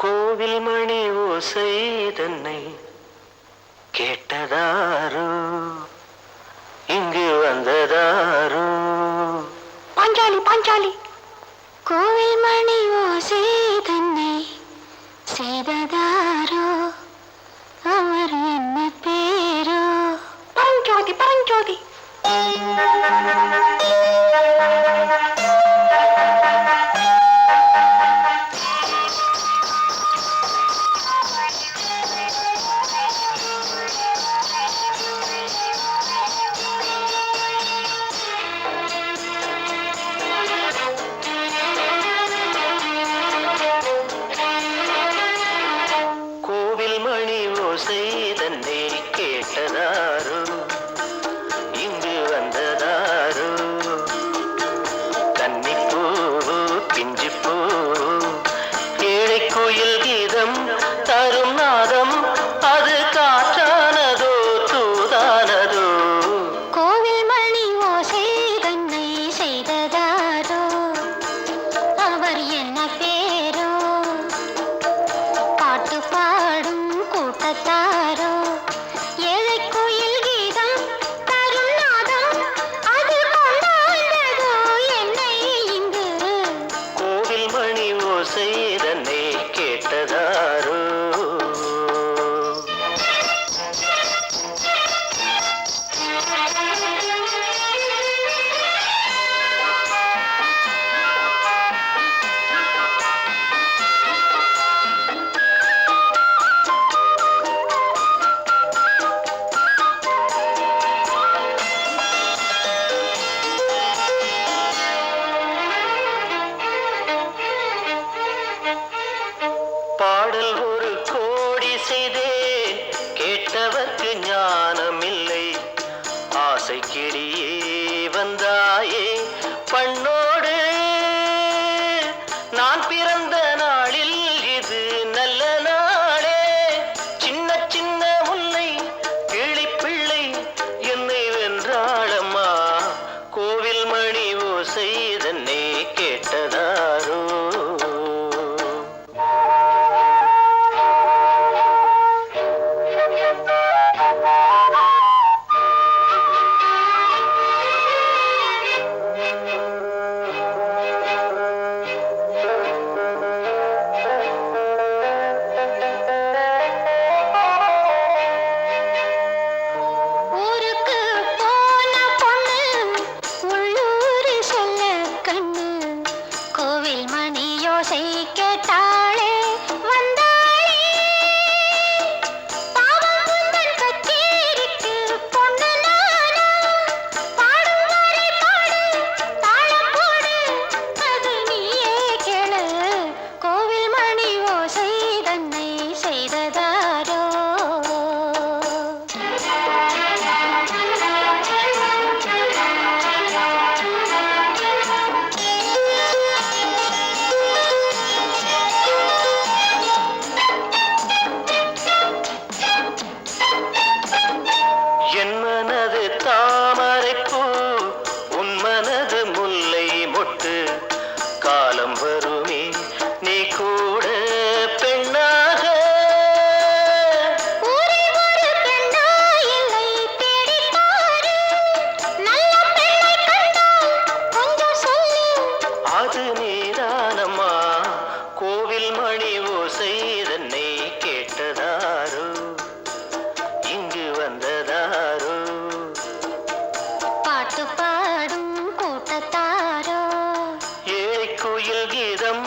கோவில் மணி ஓசை தன்னை கேட்டதாரோ, இங்கு வந்ததாரோ? பாஞ்சாலி பாஞ்சாலி. கோவில் மணி ஓசை தன்னை செய்ததாரோ, அவர் என்ன பேரோ? பரஞ்சோதி பரஞ்சோதி. தன்னை கேட்டதாரோ, இங்கு வந்ததாரோ? கன்னிப்பூ பிஞ்சிப்பூ ஏழை கோயில் கீதம் தரும் நாதம், அது காற்றானதோ தூதானதோ? கோவில் மணி ஓசை தன்னை செய்ததாரோ, அவர் என்ன பேரோ? பாட்டு பாடும் கூட்டத்தாரோ, ஏழை கோயில் கீதம் தரும் நாதம், அது கொண்டாடுதோ என்னை இங்கு? கோவில் மணி ஓசை தன்னை கேட்டதாரோ? பாடல் ஒரு கோடி செய்தேன், கேட்டவர்க்கு ஞானம் இல்லை. ஆசை கிளியே வந்தாயே பண்ணோடு, நான் பிறந்த நாளில் இது நல்ல நாளே. சின்ன சின்ன முல்லை கிளிப்பிள்ளை என்னை வென்றாளம்மா, கோவில் மணி ஓசை தன்னை கேட்டதாரோ? கேட்டாளே வந்தாளே, பாவம் உந்தன் கச்சேரிக்கு பொண்ணு நானா? பாடும் வரை பாடு, தாளம் போடு, அது நீயே கேளு. கோவில் மணி ஓசை தன்னை செய்ததாரோ? என் மனது தாமரைப்பூ, உன் மனது முல்லை மொட்டு. காலம் வருமே நீ கூட பெண்ணாக, ஒரே ஒரு பெண்ணா இல்லை தேடிப்பாரு, நல்ல பெண்ணை கண்டால் கொஞ்சம் சொல்லு. அது நீதானம்மா, கோவில் மணி ஓசை தன்னை கேட்டதாரோ, இங்கு வந்ததாரோ? பாட்டு பாடும் கூட்டத்தாரோ, ஏழை கோயில் கீதம்